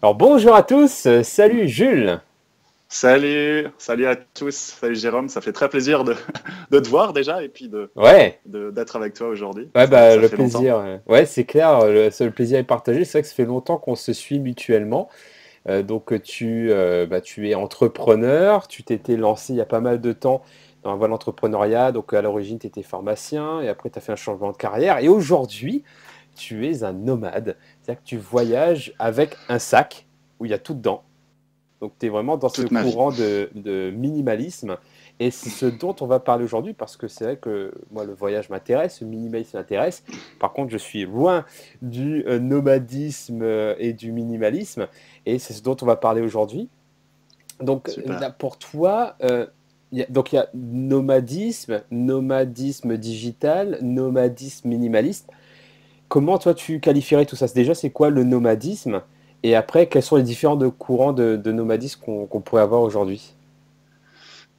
Alors bonjour à tous, salut Jules. Salut à tous, salut Jérôme, ça fait très plaisir de te voir déjà et puis Ouais, d'être avec toi aujourd'hui. ouais Ça, bah ça le fait longtemps. plaisir, ouais c'est clair, le plaisir est partagé. C'est vrai que ça fait longtemps qu'on se suit mutuellement. Tu es entrepreneur, tu t'étais lancé il y a pas mal de temps dans la voie de l'entrepreneuriat. Donc à l'origine tu étais pharmacien et après tu as fait un changement de carrière. Et aujourd'hui tu es un nomade, c'est-à-dire que tu voyages avec un sac où il y a tout dedans. Donc, tu es vraiment dans ce Toute ma vie. courant de minimalisme. Et c'est ce dont on va parler aujourd'hui parce que c'est vrai que moi, le voyage m'intéresse, le minimalisme m'intéresse. Par contre, je suis loin du nomadisme et du minimalisme. Et c'est ce dont on va parler aujourd'hui. Donc, là, Super. pour toi, donc il y a nomadisme, nomadisme digital, nomadisme minimaliste. Comment toi tu qualifierais tout ça? Déjà, c'est quoi le nomadisme? Et après, quels sont les différents courants de nomadisme qu'on pourrait avoir aujourd'hui?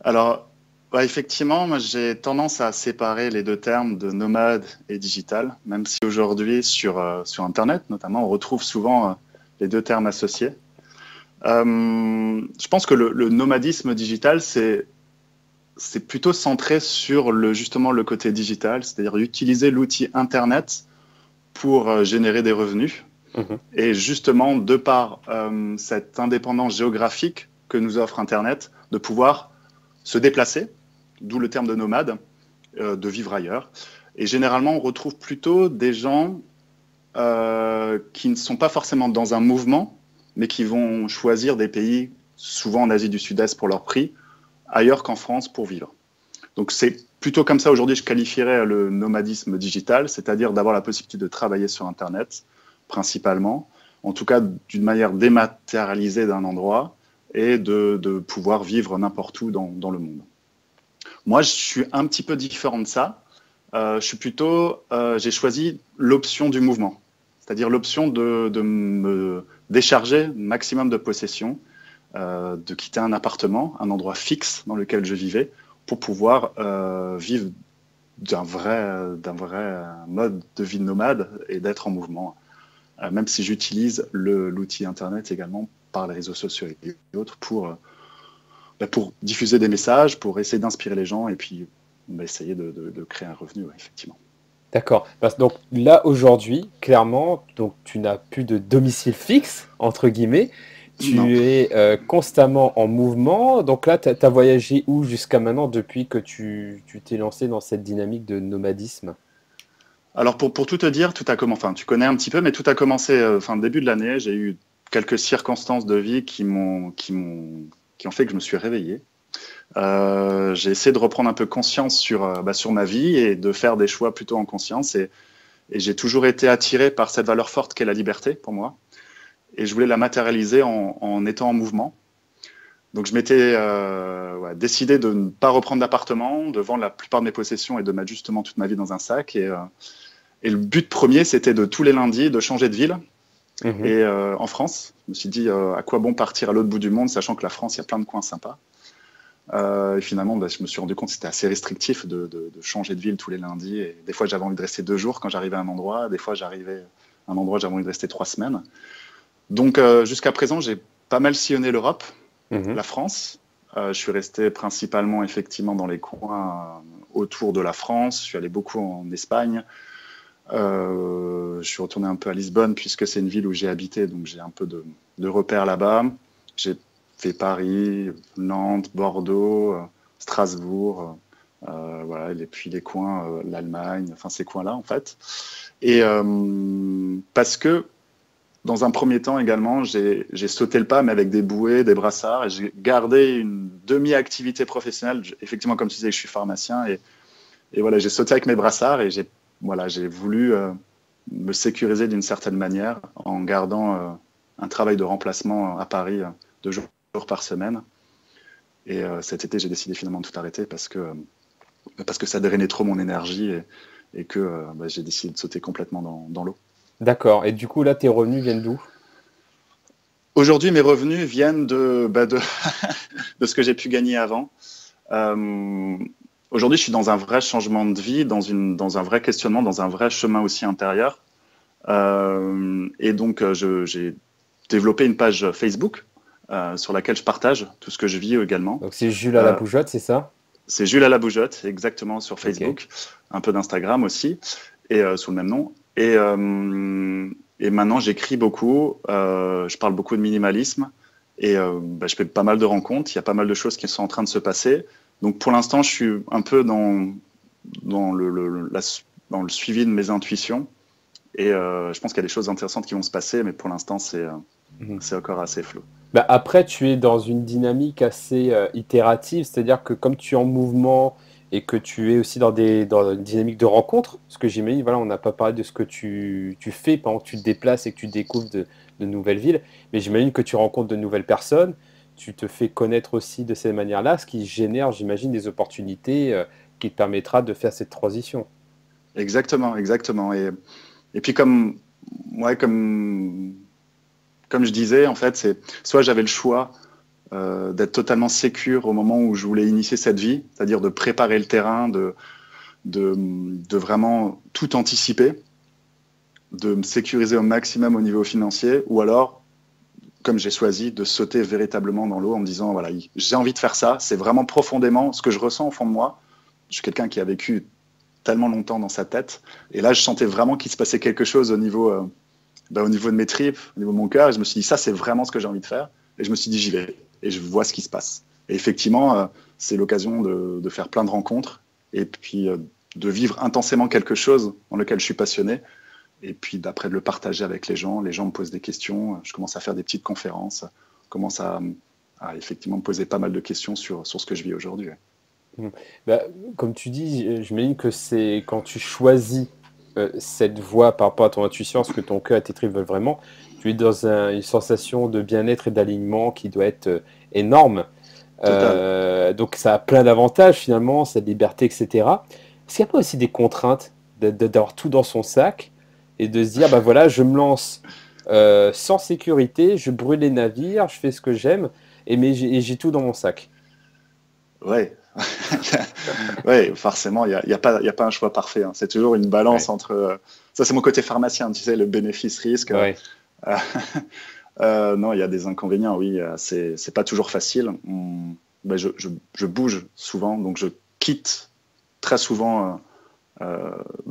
Alors, ouais, effectivement, moi j'ai tendance à séparer les deux termes de nomade et digital, même si aujourd'hui sur Internet notamment, on retrouve souvent les deux termes associés. Je pense que le nomadisme digital, c'est plutôt centré sur justement le côté digital, c'est-à-dire utiliser l'outil Internet pour générer des revenus. Mhm. Et justement, de par cette indépendance géographique que nous offre Internet, de pouvoir se déplacer, d'où le terme de nomade, de vivre ailleurs. Et généralement, on retrouve plutôt des gens qui ne sont pas forcément dans un mouvement, mais qui vont choisir des pays, souvent en Asie du Sud-Est pour leur prix, ailleurs qu'en France pour vivre. Donc c'est plutôt comme ça aujourd'hui je qualifierais le nomadisme digital, c'est-à-dire d'avoir la possibilité de travailler sur Internet principalement, en tout cas d'une manière dématérialisée d'un endroit et de pouvoir vivre n'importe où dans le monde. Moi, je suis un petit peu différent de ça. J'ai choisi l'option du mouvement, c'est-à-dire l'option de me décharger maximum de possessions, de quitter un appartement, un endroit fixe dans lequel je vivais, pour pouvoir vivre d'un vrai mode de vie nomade et d'être en mouvement. Même si j'utilise l'outil Internet également par les réseaux sociaux et autres pour diffuser des messages, pour essayer d'inspirer les gens et puis essayer de créer un revenu, ouais, effectivement. D'accord. Donc là, aujourd'hui, clairement, donc, tu n'as plus de domicile fixe, entre guillemets. Non. Tu es constamment en mouvement. Donc là, tu as voyagé où jusqu'à maintenant depuis que tu t'es lancé dans cette dynamique de nomadisme? Alors pour tout te dire, tout a commencé. Enfin, tu connais un petit peu, mais tout a commencé fin début de l'année. J'ai eu quelques circonstances de vie qui ont fait que je me suis réveillé. J'ai essayé de reprendre un peu conscience sur ma vie et de faire des choix plutôt en conscience. Et j'ai toujours été attiré par cette valeur forte qu'est la liberté pour moi. Et je voulais la matérialiser en étant en mouvement. Donc je m'étais décidé de ne pas reprendre d'appartement, de vendre la plupart de mes possessions et de mettre justement toute ma vie dans un sac. Et le but premier, c'était de tous les lundis de changer de ville. Mhm. Et en France, je me suis dit à quoi bon partir à l'autre bout du monde, sachant que la France, il y a plein de coins sympas. Et finalement, je me suis rendu compte que c'était assez restrictif de changer de ville tous les lundis. Et des fois, j'avais envie de rester 2 jours quand j'arrivais à un endroit. Des fois, j'arrivais à un endroit, j'avais envie de rester 3 semaines. Donc, jusqu'à présent, j'ai pas mal sillonné l'Europe, Mhm. la France. Je suis resté principalement, effectivement, dans les coins autour de la France. Je suis allé beaucoup en Espagne. Je suis retourné un peu à Lisbonne, puisque c'est une ville où j'ai habité, donc j'ai un peu de repères là-bas. J'ai fait Paris, Nantes, Bordeaux, Strasbourg, voilà, et puis les coins, l'Allemagne, enfin ces coins-là en fait. Et parce que dans un premier temps également, j'ai sauté le pas, mais avec des bouées, des brassards, et j'ai gardé une demi-activité professionnelle. Effectivement, comme tu disais, je suis pharmacien, et voilà, j'ai sauté avec mes brassards, et j'ai voulu me sécuriser d'une certaine manière en gardant un travail de remplacement à Paris 2 jours par semaine. Et cet été, j'ai décidé finalement de tout arrêter parce que ça drainait trop mon énergie et que j'ai décidé de sauter complètement dans l'eau. D'accord. Et du coup, là, tes revenus viennent d'où? Aujourd'hui, mes revenus viennent de ce que j'ai pu gagner avant. Euh, Aujourd'hui, je suis dans un vrai changement de vie, dans un vrai questionnement, dans un vrai chemin aussi intérieur. Et donc, j'ai développé une page Facebook sur laquelle je partage tout ce que je vis également. Donc c'est Jules à la bougeotte, c'est ça? C'est Jules à la bougeotte, exactement, sur Facebook, Ok. un peu d'Instagram aussi, et sous le même nom. Et maintenant, j'écris beaucoup, je parle beaucoup de minimalisme, et je fais pas mal de rencontres, il y a pas mal de choses qui sont en train de se passer. Donc pour l'instant, je suis un peu dans dans le suivi de mes intuitions, et je pense qu'il y a des choses intéressantes qui vont se passer, mais pour l'instant, Mhm. c'est encore assez flou. Bah, après, tu es dans une dynamique assez itérative, c'est-à-dire que comme tu es en mouvement et que tu es aussi dans une dynamique de rencontre, ce que j'imagine, voilà, on n'a pas parlé de ce que tu fais pendant que tu te déplaces et que tu découvres de nouvelles villes, mais j'imagine que tu rencontres de nouvelles personnes, tu te fais connaître aussi de cette manière-là, ce qui génère, j'imagine, des opportunités qui te permettra de faire cette transition. Exactement, exactement. Et puis ouais, comme je disais, en fait, c'est soit j'avais le choix d'être totalement sécure au moment où je voulais initier cette vie, c'est-à-dire de préparer le terrain, de vraiment tout anticiper, de me sécuriser au maximum au niveau financier, ou alors, comme j'ai choisi, de sauter véritablement dans l'eau en me disant, voilà, j'ai envie de faire ça, c'est vraiment profondément ce que je ressens au fond de moi. Je suis quelqu'un qui a vécu tellement longtemps dans sa tête, et là, je sentais vraiment qu'il se passait quelque chose au niveau de mes tripes, au niveau de mon cœur, et je me suis dit, ça, c'est vraiment ce que j'ai envie de faire. Et je me suis dit, j'y vais, et je vois ce qui se passe. Et effectivement, c'est l'occasion de faire plein de rencontres, et puis de vivre intensément quelque chose dans lequel je suis passionné, et puis d'après de le partager avec les gens me posent des questions, je commence à faire des petites conférences, je commence à effectivement me poser pas mal de questions sur ce que je vis aujourd'hui. Mhm. Bah, comme tu dis, j'imagine que c'est quand tu choisis cette voie par rapport à ton intuition, ce que ton cœur et tes tripes veulent vraiment, tu es dans une sensation de bien-être et d'alignement qui doit être énorme. Total. Donc ça a plein d'avantages finalement, cette liberté, etc. Est-ce qu'il n'y a pas aussi des contraintes d'avoir tout dans son sac et de se dire, bah voilà, je me lance sans sécurité, je brûle les navires, je fais ce que j'aime, et j'ai tout dans mon sac. Ouais. Ouais, forcément, il y a pas un choix parfait, hein. C'est toujours une balance Ouais, entre. Ça, c'est mon côté pharmacien, tu sais, le bénéfice-risque. ouais. Euh, non, il y a des inconvénients, oui. C'est pas toujours facile. Ben, je bouge souvent, donc je quitte très souvent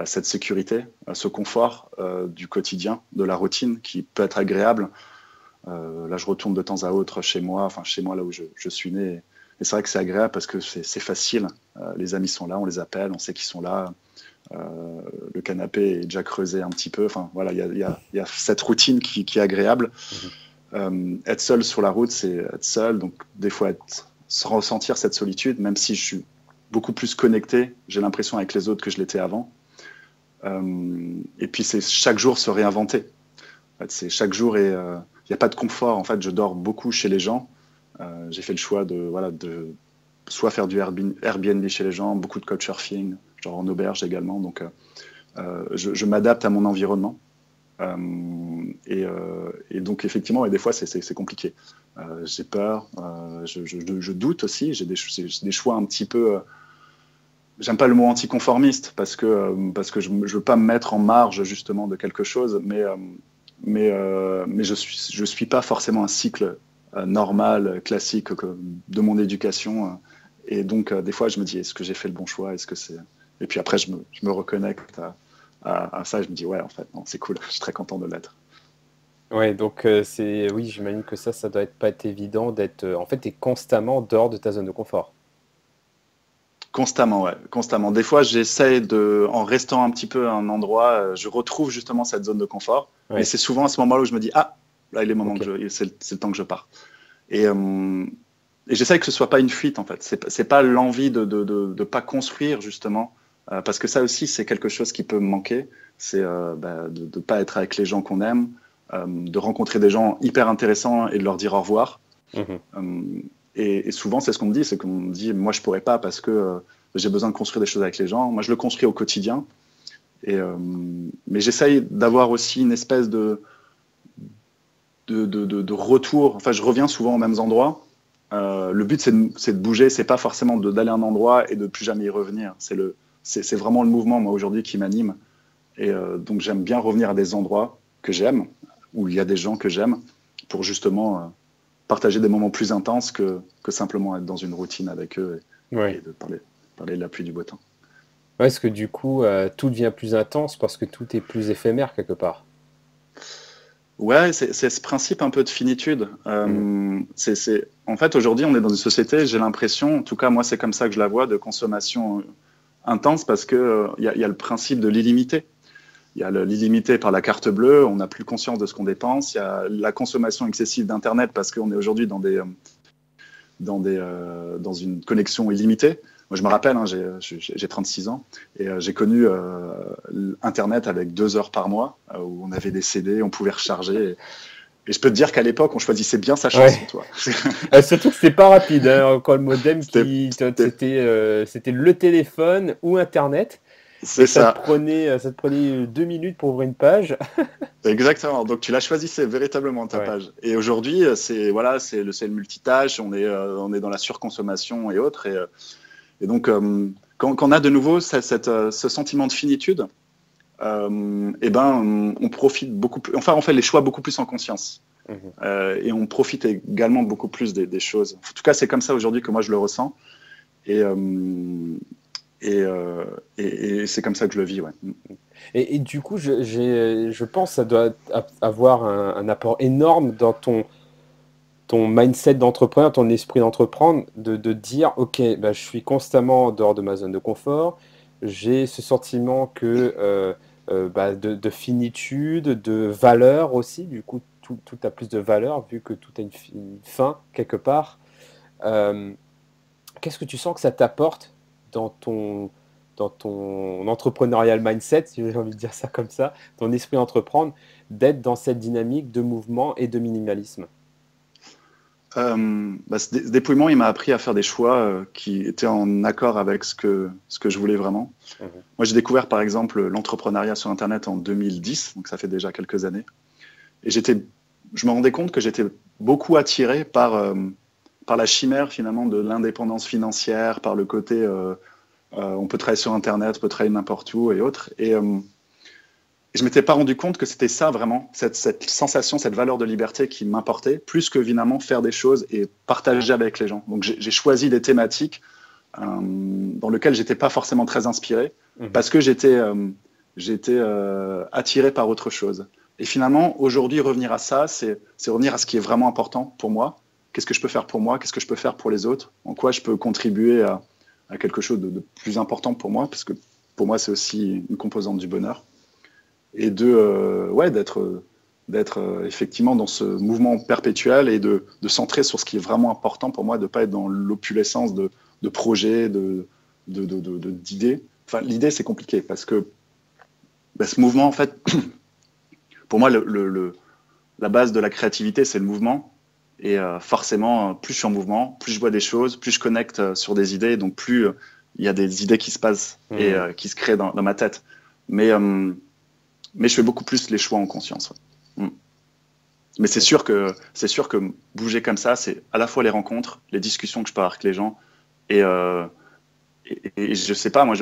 cette sécurité, ce confort du quotidien, de la routine qui peut être agréable. Là, je retourne de temps à autre chez moi, enfin chez moi là où je suis né. Et c'est vrai que c'est agréable parce que c'est facile. Les amis sont là, on les appelle, on sait qu'ils sont là. Le canapé est déjà creusé un petit peu. Enfin voilà, il y a cette routine qui est agréable. Mhm. Être seul sur la route, c'est être seul. Donc des fois, sans ressentir cette solitude, même si je suis beaucoup plus connecté, j'ai l'impression avec les autres que je l'étais avant. Et puis c'est chaque jour se réinventer. En fait, c'est chaque jour et il n'y a pas de confort. En fait, je dors beaucoup chez les gens. J'ai fait le choix de soit faire du Airbnb chez les gens, beaucoup de couchsurfing, genre en auberge également. Donc, je m'adapte à mon environnement. Et donc, effectivement, et des fois, c'est compliqué. J'ai peur, je doute aussi. J'ai des choix un petit peu. J'aime pas le mot anticonformiste parce que je veux pas me mettre en marge justement de quelque chose, mais je suis pas forcément un cycle normal, classique de mon éducation. Et donc, des fois, je me dis, est-ce que j'ai fait le bon choix? Est-ce que c'est... Et puis après, je me reconnecte à ça et je me dis, ouais, en fait, non, c'est cool, je suis très content de l'être. Ouais, donc oui, j'imagine que ça doit être pas être évident d'être, en fait, t'es constamment dehors de ta zone de confort. Constamment, ouais, constamment. Des fois, j'essaie en restant un petit peu à un endroit, je retrouve justement cette zone de confort. Mais Ouais, c'est souvent à ce moment-là où je me dis, ah, là, il est le moment ok. c'est le temps que je pars. Et j'essaie que ce soit pas une fuite en fait. C'est pas l'envie de pas construire justement, parce que ça aussi c'est quelque chose qui peut me manquer. C'est de pas être avec les gens qu'on aime, de rencontrer des gens hyper intéressants et de leur dire au revoir. Mhm. Euh, et souvent c'est ce qu'on me dit, c'est qu'on me dit moi je pourrais pas parce que j'ai besoin de construire des choses avec les gens. Moi je le construis au quotidien. Mais j'essaye d'avoir aussi une espèce de retour. Enfin, je reviens souvent aux mêmes endroits. Le but, c'est de bouger. C'est pas forcément d'aller à un endroit et de plus jamais y revenir. C'est vraiment le mouvement, moi, aujourd'hui, qui m'anime. Et donc, j'aime bien revenir à des endroits que j'aime, où il y a des gens que j'aime. pour justement partager des moments plus intenses que simplement être dans une routine avec eux et de parler de la pluie du beau temps. Ouais, parce que du coup, tout devient plus intense parce que tout est plus éphémère quelque part. Ouais, c'est ce principe un peu de finitude. Mhm. En fait, aujourd'hui, on est dans une société, j'ai l'impression, en tout cas, moi, c'est comme ça que je la vois, de consommation intense parce que y a le principe de l'illimité. Il y a l'illimité par la carte bleue, on n'a plus conscience de ce qu'on dépense. Il y a la consommation excessive d'Internet parce qu'on est aujourd'hui dans une connexion illimitée. Moi, je me rappelle, hein, j'ai 36 ans et j'ai connu Internet avec 2 heures par mois où on avait des CD, on pouvait recharger. Et je peux te dire qu'à l'époque, on choisissait bien sa chanson, Ouais. toi. Surtout que c'était pas rapide, hein, quand le modem C'était, c'était- c'était le téléphone ou Internet et c'est ça, ça te prenait 2 minutes pour ouvrir une page. exactement. Donc tu la choisissais véritablement ta Ouais. page. Et aujourd'hui, c'est le multitâche, on est dans la surconsommation et autres. Et donc, quand on a de nouveau ce sentiment de finitude, eh ben, on profite beaucoup plus, enfin, on fait les choix beaucoup plus en conscience. Mhm. Et on profite également beaucoup plus des choses. En tout cas, c'est comme ça aujourd'hui que moi je le ressens. Et, et c'est comme ça que je le vis, ouais. Et du coup, je pense que ça doit avoir un apport énorme dans ton mindset d'entrepreneur, ton esprit d'entreprendre, de dire, OK, bah, je suis constamment en dehors de ma zone de confort, j'ai ce sentiment bah, de finitude, de valeur aussi, du coup, tout a plus de valeur vu que tout a une fin quelque part. Euh, Qu'est-ce que tu sens que ça t'apporte dans dans ton entrepreneurial mindset, si j'ai envie de dire ça comme ça, ton esprit d'entreprendre, d'être dans cette dynamique de mouvement et de minimalisme? Ce dépouillement, il m'a appris à faire des choix qui étaient en accord avec ce que je voulais vraiment. Mhm. Moi, j'ai découvert par exemple l'entrepreneuriat sur Internet en 2010, donc ça fait déjà quelques années. Et je me rendais compte que j'étais beaucoup attiré par la chimère finalement de l'indépendance financière, par le côté on peut travailler sur Internet, on peut travailler n'importe où et autres. Et je m'étais pas rendu compte que c'était ça vraiment, cette sensation, cette valeur de liberté qui m'importait, plus que finalement faire des choses et partager avec les gens. Donc j'ai choisi des thématiques dans lesquelles j'étais pas forcément très inspiré, Mhm. parce que j'étais attiré par autre chose. Et finalement, aujourd'hui, revenir à ça, c'est revenir à ce qui est vraiment important pour moi. Qu'est-ce que je peux faire pour moi? Qu'est-ce que je peux faire pour les autres? En quoi je peux contribuer à quelque chose de plus important pour moi? Parce que pour moi, c'est aussi une composante du bonheur. Et ouais, d'être effectivement dans ce mouvement perpétuel et de centrer sur ce qui est vraiment important pour moi, de ne pas être dans l'opulescence de projets, d'idées. Enfin, l'idée, c'est compliqué parce que bah, ce mouvement, en fait, pour moi, la base de la créativité, c'est le mouvement. Et forcément, plus je suis en mouvement, plus je vois des choses, plus je connecte sur des idées, donc plus il y a des idées qui se passent et Mhm. qui se créent dans ma tête. Mais, euh, mais je fais beaucoup plus les choix en conscience. Ouais. Mais c'est sûr que bouger comme ça, c'est à la fois les rencontres, les discussions que je peux avoir avec les gens, et, et je sais pas, moi,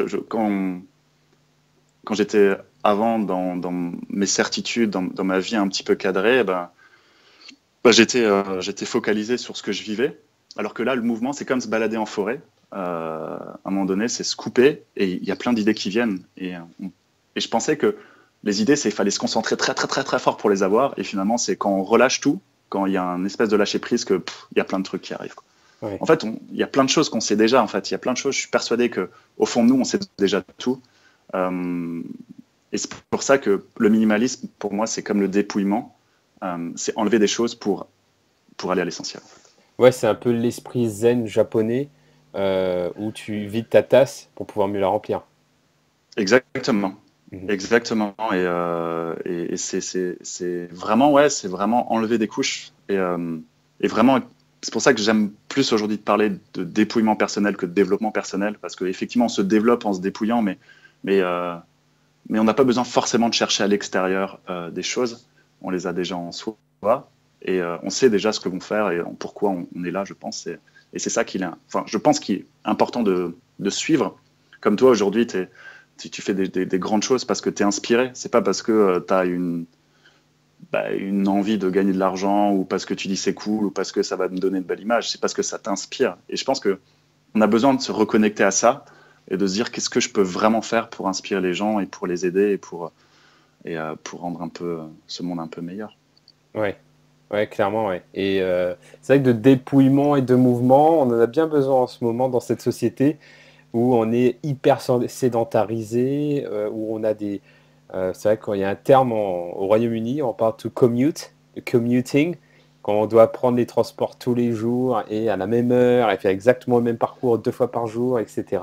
quand j'étais avant dans mes certitudes, dans ma vie un petit peu cadrée, j'étais focalisé sur ce que je vivais, alors que là, le mouvement, c'est comme se balader en forêt. À un moment donné, c'est se couper, et il y a plein d'idées qui viennent. Et je pensais que les idées, il fallait se concentrer très, très, très, très fort pour les avoir. Et finalement, c'est quand on relâche tout, quand il y a un espèce de lâcher prise, que il y a plein de trucs qui arrivent, quoi. Ouais. En fait, il y a plein de choses qu'on sait déjà. En fait, il y a plein de choses. Je suis persuadé que au fond de nous, on sait déjà tout. Euh, et c'est pour ça que le minimalisme, pour moi, c'est comme le dépouillement. C'est enlever des choses pour aller à l'essentiel. Ouais, c'est un peu l'esprit zen japonais où tu vides ta tasse pour pouvoir mieux la remplir. Exactement. Mhm. Exactement. Et c'est vraiment, ouais, c'est vraiment enlever des couches. Et vraiment, c'est pour ça que j'aime plus aujourd'hui de parler de dépouillement personnel que de développement personnel, parce qu'effectivement, on se développe en se dépouillant, mais, euh, mais on n'a pas besoin forcément de chercher à l'extérieur des choses. On les a déjà en soi. Et on sait déjà ce que vont faire et pourquoi on est là, je pense. Et c'est ça enfin, je pense qu'il est important de suivre. Comme toi, aujourd'hui, tu fais des grandes choses parce que tu es inspiré. C'est pas parce que tu as une envie de gagner de l'argent ou parce que tu dis c'est cool ou parce que ça va me donner une belle image, c'est parce que ça t'inspire. Et je pense qu'on a besoin de se reconnecter à ça et de se dire qu'est-ce que je peux vraiment faire pour inspirer les gens et pour les aider et pour rendre un peu ce monde un peu meilleur. Ouais, ouais, clairement, ouais. Et c'est vrai que de dépouillement et de mouvement, on en a bien besoin en ce moment dans cette société où on est hyper sédentarisé, où on a des... c'est vrai qu'il y a un terme au Royaume-Uni, on parle de commute, de commuting, quand on doit prendre les transports tous les jours et à la même heure et faire exactement le même parcours 2 fois par jour, etc.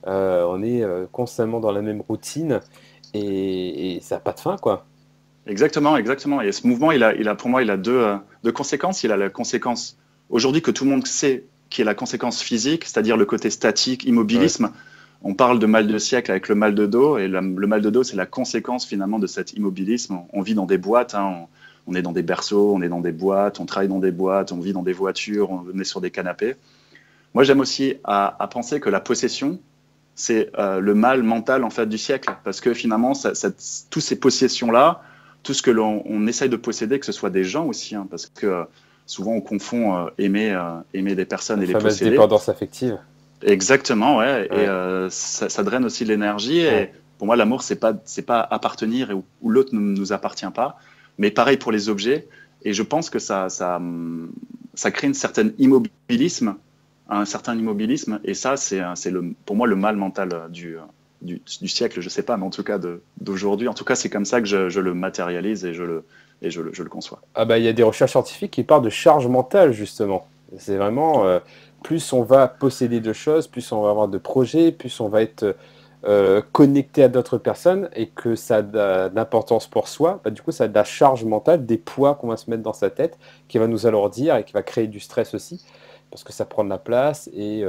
On est constamment dans la même routine et ça n'a pas de fin, quoi. Exactement, exactement. Et ce mouvement, pour moi, il a deux conséquences. Il a la conséquence aujourd'hui que tout le monde sait, qui est la conséquence physique, c'est-à-dire le côté statique, Ouais. immobilisme. On parle de mal de siècle avec le mal de dos, et le mal de dos, c'est la conséquence finalement de cet immobilisme. On vit dans des boîtes, hein, on est dans des berceaux, on est dans des boîtes, on travaille dans des boîtes, on vit dans des voitures, on est sur des canapés. Moi, j'aime aussi à penser que la possession, c'est le mal mental en fait du siècle, parce que finalement, toutes ces possessions-là, tout ce que on essaye de posséder, que ce soit des gens aussi, hein, parce que souvent on confond aimer des personnes La et les fameuse posséder. dépendance affective. Exactement, ouais. Et Ouais, ça draine aussi de l'énergie. ouais. Et pour moi, l'amour, c'est pas appartenir où l'autre ne nous appartient pas. Mais pareil pour les objets. Et je pense que ça crée un certain immobilisme. Et ça, c'est pour moi le mal mental du siècle. Je sais pas, mais en tout cas d'aujourd'hui. En tout cas, c'est comme ça que je le matérialise et je le conçois. Ah bah, il y a des recherches scientifiques qui parlent de charge mentale, justement. C'est vraiment, plus on va posséder de choses, plus on va avoir de projets, plus on va être connecté à d'autres personnes et que ça a d'importance pour soi, bah, du coup, ça a de la charge mentale, des poids qu'on va se mettre dans sa tête, qui va nous alourdir et qui va créer du stress aussi, parce que ça prend de la place et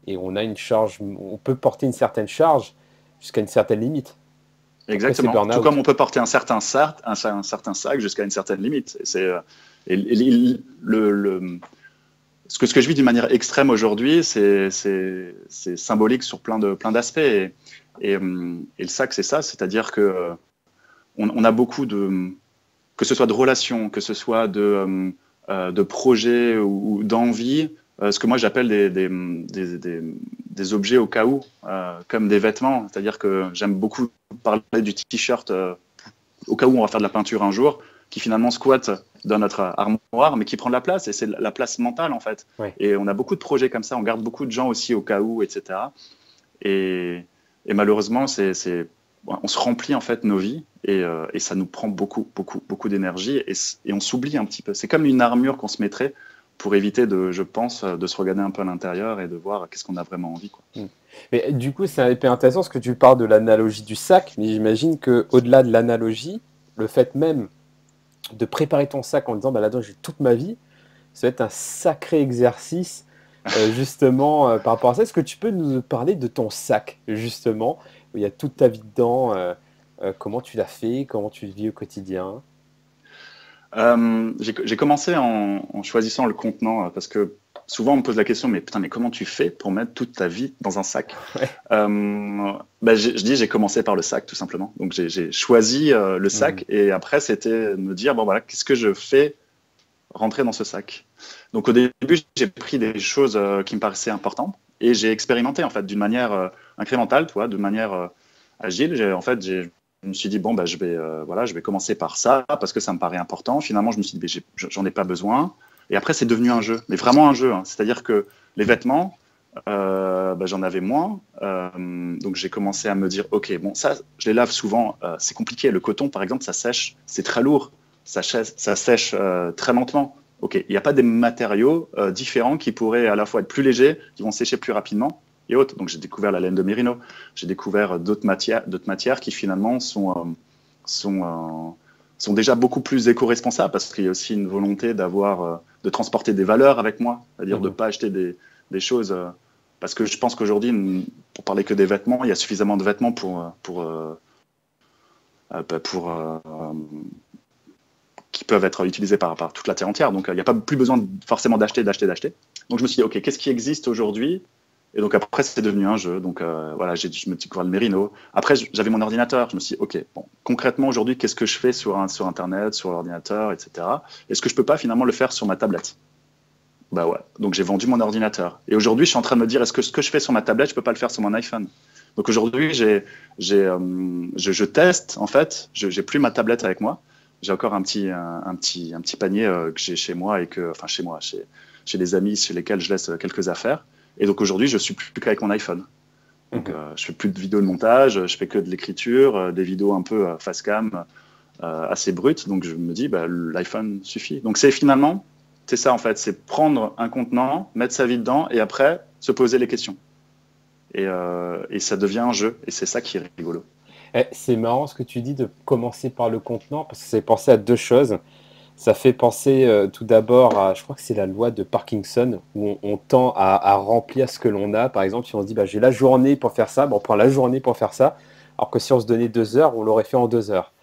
on a une charge, on peut porter une certaine charge jusqu'à une certaine limite. Après, c'est Exactement. Tout comme burn-out. on peut porter un certain sac jusqu'à une certaine limite. Et ce que je vis d'une manière extrême aujourd'hui, c'est symbolique sur plein d'aspects. Et le sac, c'est ça, c'est-à-dire que on a beaucoup que ce soit de relations, que ce soit de projets ou d'envie, ce que moi j'appelle des objets au cas où, comme des vêtements. C'est-à-dire que j'aime beaucoup parler du t-shirt au cas où on va faire de la peinture un jour, qui finalement squatte dans notre armoire, mais qui prend de la place, et c'est la place mentale en fait. Ouais. Et on a beaucoup de projets comme ça, on garde beaucoup de gens aussi au cas où, etc. Et malheureusement, on se remplit en fait nos vies et ça nous prend beaucoup, beaucoup, beaucoup d'énergie et on s'oublie un petit peu. C'est comme une armure qu'on se mettrait pour éviter je pense, de se regarder un peu à l'intérieur et de voir qu'est-ce qu'on a vraiment envie, quoi. Mm. Mais du coup, c'est hyper intéressant parce que tu parles de l'analogie du sac, mais j'imagine qu'au-delà de l'analogie, le fait même de préparer ton sac en disant bah, là-dedans j'ai toute ma vie, ça va être un sacré exercice justement par rapport à ça. Est-ce que tu peux nous parler de ton sac justement, où il y a toute ta vie dedans, comment tu l'as fait, comment tu le vis au quotidien? J'ai commencé en choisissant le contenant parce que souvent on me pose la question, mais putain, mais comment tu fais pour mettre toute ta vie dans un sac? Ouais. Je dis j'ai commencé par le sac tout simplement. Donc j'ai choisi le Mhm. sac et après c'était de me dire bon voilà, qu'est-ce que je fais rentrer dans ce sac? Donc au début j'ai pris des choses qui me paraissaient importantes et j'ai expérimenté en fait d'une manière incrémentale, tu vois, de manière agile. Je me suis dit bon bah je vais commencer par ça parce que ça me paraît important. Finalement je me suis dit j'en ai pas besoin. Et après c'est devenu un jeu, mais vraiment un jeu, hein. C'est-à-dire que les vêtements j'en avais moins. Donc j'ai commencé à me dire, ok, bon, ça, je les lave souvent, c'est compliqué. Le coton, par exemple, ça sèche, c'est très lourd, ça sèche très lentement. Ok, il n'y a pas des matériaux différents qui pourraient à la fois être plus légers, qui vont sécher plus rapidement et autres. Donc j'ai découvert la laine de mérino, j'ai découvert d'autres matières qui finalement sont, sont déjà beaucoup plus éco-responsables parce qu'il y a aussi une volonté de transporter des valeurs avec moi, c'est-à-dire de ne Mhm. pas acheter des choses. Parce que je pense qu'aujourd'hui, pour parler que des vêtements, il y a suffisamment de vêtements qui peuvent être utilisés par toute la terre entière. Donc, il n'y a pas plus besoin forcément d'acheter. Donc, je me suis dit, OK, qu'est-ce qui existe aujourd'hui Et donc après, c'est devenu un jeu. Donc voilà, je me suis découvert le Merino. Après, j'avais mon ordinateur. Je me suis dit, OK, bon, concrètement, aujourd'hui, qu'est-ce que je fais sur Internet, sur l'ordinateur, etc. Est-ce que je peux pas finalement le faire sur ma tablette? Bah ouais. Donc j'ai vendu mon ordinateur. Et aujourd'hui, je suis en train de me dire, est-ce que ce que je fais sur ma tablette, je peux pas le faire sur mon iPhone? Donc aujourd'hui, je teste, en fait. J'ai plus ma tablette avec moi. J'ai encore un petit panier que j'ai chez moi enfin chez moi, chez des amis chez lesquels je laisse quelques affaires. Et donc aujourd'hui, je suis plus qu'avec mon iPhone. Donc je fais plus de vidéos de montage, je fais que de l'écriture, des vidéos un peu face cam, assez brutes. Donc je me dis, bah, l'iPhone suffit. Donc c'est ça en fait, c'est prendre un contenant, mettre sa vie dedans et après se poser les questions. Et ça devient un jeu. Et c'est ça qui est rigolo. C'est marrant ce que tu dis de commencer par le contenant, parce que ça fait penser à deux choses. Ça fait penser tout d'abord à, je crois que c'est la loi de Parkinson, où on tend à remplir ce que l'on a. Par exemple, si on se dit, bah, j'ai la journée pour faire ça, bah, on prend la journée pour faire ça, alors que si on se donnait 2 heures, on l'aurait fait en 2 heures.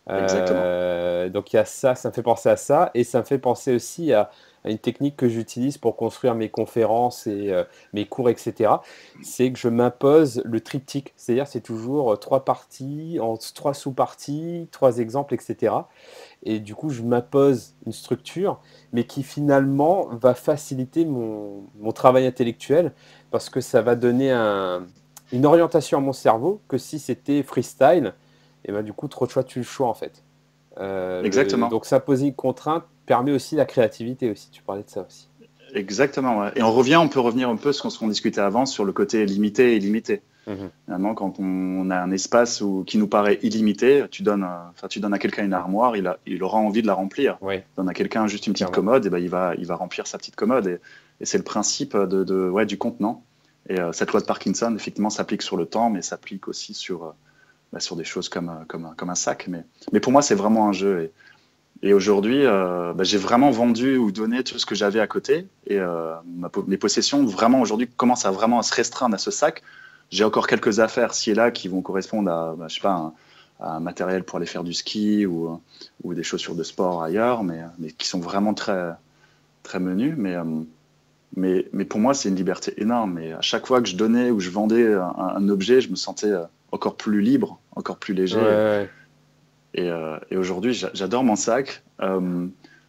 Exactement. Donc il y a ça me fait penser à ça, et ça me fait penser aussi à une technique que j'utilise pour construire mes conférences et mes cours, etc. C'est que je m'impose le triptyque, c'est-à-dire c'est toujours trois parties, en trois sous-parties, trois exemples, etc. Et du coup, je m'impose une structure, mais qui finalement va faciliter mon travail intellectuel, parce que ça va donner une orientation à mon cerveau que si c'était freestyle, et ben du coup, trop de choix, tu le choix en fait. Exactement. Donc s'imposer une contrainte permet aussi la créativité aussi. Tu parlais de ça aussi. Exactement, ouais. Et on peut revenir un peu sur ce qu'on discutait avant sur le côté limité et illimité. Mhm. Finalement, quand on a un espace qui nous paraît illimité, tu donnes à quelqu'un une armoire, il aura envie de la remplir. Oui, Tu donnes à quelqu'un juste une petite clairement. commode, et ben il va remplir sa petite commode. Et c'est le principe ouais, du contenant. Et cette loi de Parkinson, effectivement, s'applique sur le temps, mais s'applique aussi sur des choses comme un sac. Mais pour moi, c'est vraiment un jeu. Et aujourd'hui, j'ai vraiment vendu ou donné tout ce que j'avais à côté. Et mes possessions, vraiment, aujourd'hui, commencent à se restreindre à ce sac. J'ai encore quelques affaires ci et là qui vont correspondre je sais pas, à un matériel pour aller faire du ski ou des chaussures de sport ailleurs, mais qui sont vraiment très, très menues. Mais pour moi, c'est une liberté énorme. Et à chaque fois que je donnais ou je vendais un objet, je me sentais encore plus libre, encore plus Ouais, léger. ouais. Et aujourd'hui, j'adore mon sac,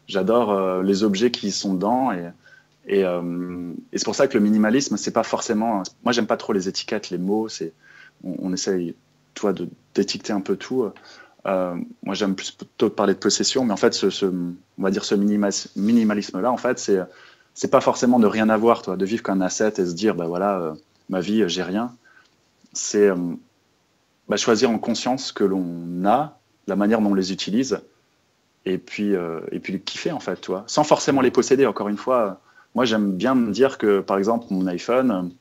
j'adore les objets qui y sont dedans. Et c'est pour ça que le minimalisme, c'est pas forcément. Moi, j'aime pas trop les étiquettes, les mots. On essaye, toi, d'étiqueter un peu tout. Moi, j'aime plutôt parler de possession, mais en fait, on va dire ce minimalisme-là, en fait, c'est pas forcément de rien avoir, toi, de vivre qu'un asset et se dire, bah voilà, ma vie, j'ai rien. C'est choisir en conscience ce que l'on a, la manière dont on les utilise, et puis le kiffer en fait, toi, sans forcément les Mhm. posséder. Encore une fois, moi j'aime bien me dire que par exemple mon iPhone,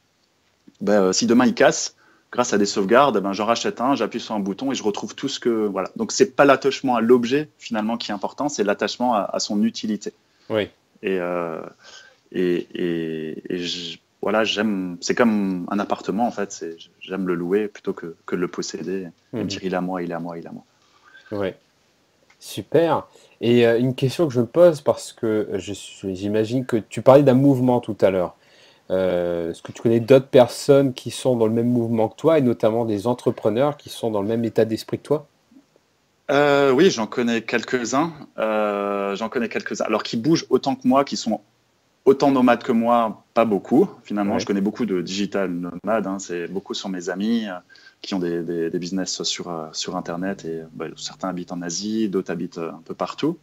si demain il casse, grâce à des sauvegardes, j'en rachète un, j'appuie sur un bouton et je retrouve tout ce que voilà. Donc c'est pas l'attachement à l'objet finalement qui est important, c'est l'attachement à son utilité. Oui. Et, voilà, c'est comme un appartement en fait, j'aime le louer plutôt que de le posséder et me Mhm. dire il est à moi, il est à moi, il est à moi. Ouais. Super. Et une question que je me pose, parce que j'imagine que tu parlais d'un mouvement tout à l'heure. Est-ce que tu connais d'autres personnes qui sont dans le même mouvement que toi, et notamment des entrepreneurs qui sont dans le même état d'esprit que toi? Oui, j'en connais quelques-uns. J'en connais quelques-uns. Alors, qui bougent autant que moi, qui sont autant nomades que moi, pas beaucoup. Finalement, je Ouais. connais beaucoup de digital nomades. C'est beaucoup sur mes amis qui ont des business sur Internet. Et certains habitent en Asie, d'autres habitent un peu partout.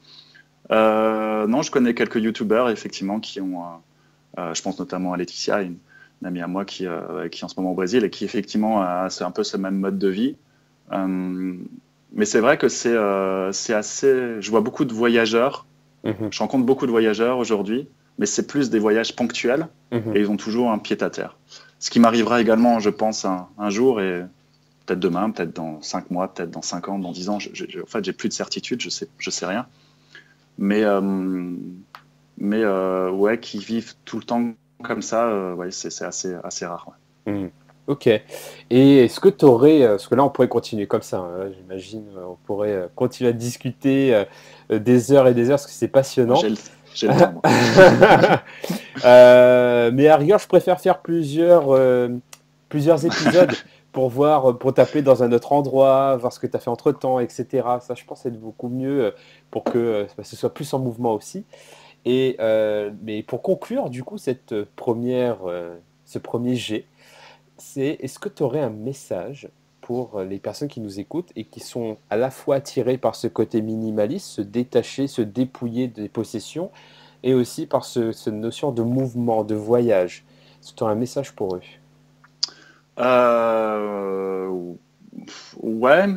Non, je connais quelques YouTubers, effectivement, qui ont. Je pense notamment à Laetitia, une amie à moi qui est en ce moment au Brésil et qui, effectivement, c'est un peu ce même mode de vie. Euh, mais c'est vrai que c'est assez. Je vois beaucoup de voyageurs. Mhm. Je rencontre beaucoup de voyageurs aujourd'hui, mais c'est plus des voyages ponctuels Mhm. et ils ont toujours un pied à terre. Ce qui m'arrivera également, je pense, un jour et peut-être demain, peut-être dans 5 mois, peut-être dans 5 ans, dans 10 ans. En fait, j'ai plus de certitude, je sais rien. Mais, ouais, qui vivent tout le temps comme ça, ouais, c'est assez rare. Ouais. Mhm. Ok. Et est-ce que tu aurais, parce que là on pourrait continuer comme ça, hein, j'imagine, on pourrait continuer à discuter des heures et des heures, parce que c'est Moi, passionnant. j'ai le temps, moi. Mais à rigueur, je préfère faire plusieurs épisodes pour voir, pour taper dans un autre endroit, voir ce que tu as fait entre-temps, etc. Ça, je pense, être beaucoup mieux pour que ce soit plus en mouvement aussi. Mais pour conclure, du coup, ce premier jet, est-ce que tu aurais un message pour les personnes qui nous écoutent et qui sont à la fois attirées par ce côté minimaliste, se détacher, se dépouiller des possessions, et aussi par cette notion de mouvement, de voyage? Est-ce que tu aurais un message pour eux? Euh, ouais,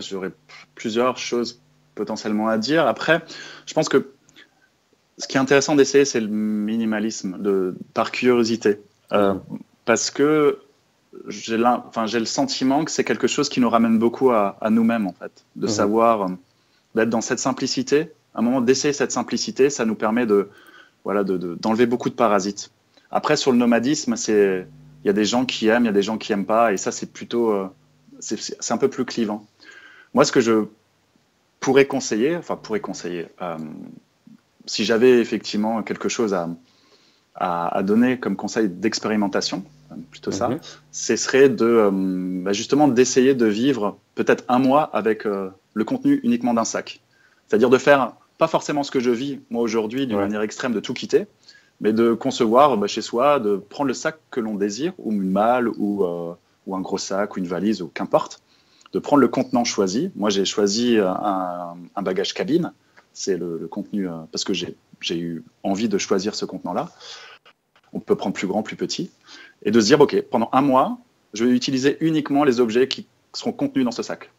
j'aurais plusieurs choses potentiellement à dire. Après, je pense que ce qui est intéressant d'essayer, c'est le minimalisme par curiosité. Parce que j'ai le sentiment que c'est quelque chose qui nous ramène beaucoup à nous-mêmes, en fait. De savoir, d'être dans cette simplicité. À un moment, d'essayer cette simplicité, ça nous permet d'enlever beaucoup de parasites. Après, sur le nomadisme, il y a des gens qui aiment, il y a des gens qui n'aiment pas. Et ça, c'est plutôt, c'est un peu plus clivant. Moi, ce que je pourrais conseiller, si j'avais effectivement quelque chose à donner comme conseil d'expérimentation, plutôt ça, ce serait justement d'essayer de vivre peut-être un mois avec le contenu uniquement d'un sac. C'est-à-dire de faire, pas forcément ce que je vis, moi aujourd'hui, d'une manière extrême, de tout quitter, mais de concevoir chez soi, de prendre le sac que l'on désire, ou une malle, ou un gros sac, ou une valise, ou qu'importe, de prendre le contenant choisi. Moi, j'ai choisi un bagage cabine. C'est le contenu, parce que j'ai eu envie de choisir ce contenant-là. On peut prendre plus grand, plus petit. Et de se dire, OK, pendant un mois, je vais utiliser uniquement les objets qui seront contenus dans ce sac.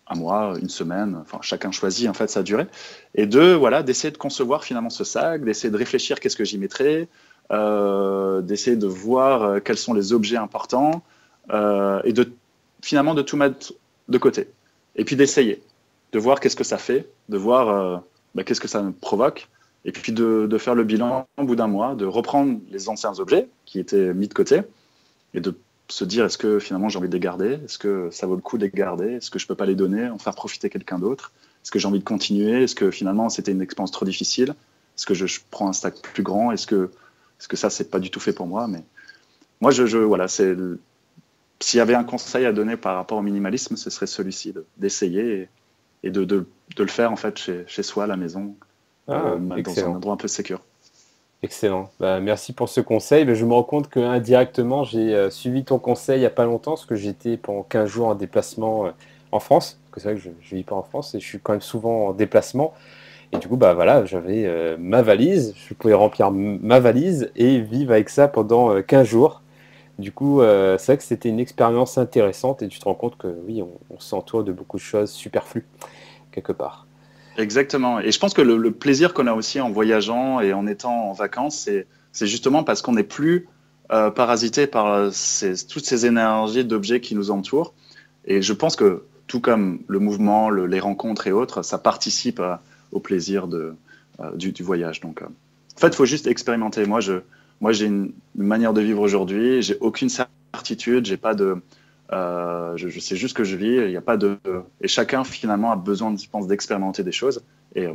Un mois, une semaine, enfin, chacun choisit en fait sa durée. Et d'essayer de concevoir finalement ce sac, d'essayer de réfléchir qu'est-ce que j'y mettrai, d'essayer de voir quels sont les objets importants, et finalement de tout mettre de côté. Et puis d'essayer, de voir qu'est-ce que ça fait, de voir qu'est-ce que ça me provoque, et puis de faire le bilan au bout d'un mois, de reprendre les anciens objets qui étaient mis de côté, et de se dire, est-ce que finalement j'ai envie de les garder? Est-ce que ça vaut le coup de les garder? Est-ce que je ne peux pas les donner, en faire profiter quelqu'un d'autre? Est-ce que j'ai envie de continuer? Est-ce que finalement c'était une expérience trop difficile? Est-ce que je prends un sac plus grand? Est-ce que ça, c'est pas du tout fait pour moi? Mais moi, s'il y avait un conseil à donner par rapport au minimalisme, ce serait celui-ci, d'essayer et de le faire en fait chez soi, à la maison, dans un endroit un peu sécure. Excellent. Merci pour ce conseil. Je me rends compte qu'indirectement, j'ai suivi ton conseil il n'y a pas longtemps, parce que j'étais pendant 15 jours en déplacement en France. Parce que c'est vrai que je ne vis pas en France et je suis quand même souvent en déplacement. Et du coup, j'avais ma valise. Je pouvais remplir ma valise et vivre avec ça pendant 15 jours. Du coup, c'est vrai que c'était une expérience intéressante et tu te rends compte que oui, on s'entoure de beaucoup de choses superflues, quelque part. Exactement. Et je pense que le plaisir qu'on a aussi en voyageant et en étant en vacances, c'est justement parce qu'on n'est plus parasité par toutes ces énergies d'objets qui nous entourent. Et je pense que tout comme le mouvement, les rencontres et autres, ça participe au plaisir du voyage. Donc, en fait, il faut juste expérimenter. Moi, j'ai une manière de vivre aujourd'hui. J'ai aucune certitude. J'ai pas de je sais juste que je vis, il y a pas et chacun finalement a besoin, je pense, d'expérimenter des choses. Et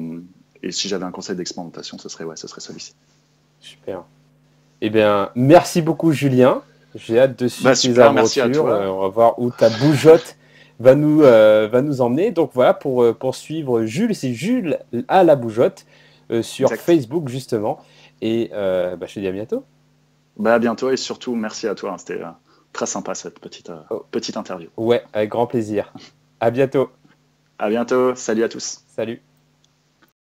si j'avais un conseil d'expérimentation, ce serait celui-ci. Super. Eh bien, merci beaucoup, Julien. J'ai hâte de suivre tes aventures. Merci à toi. On va voir où ta bougeotte va nous emmener. Donc voilà, pour suivre Jules, c'est Jules à la bougeotte sur Facebook justement. Et je te dis à bientôt. À bientôt et surtout merci à toi. C'était très sympa cette petite interview. Ouais, avec grand plaisir. À bientôt. À bientôt. Salut à tous. Salut.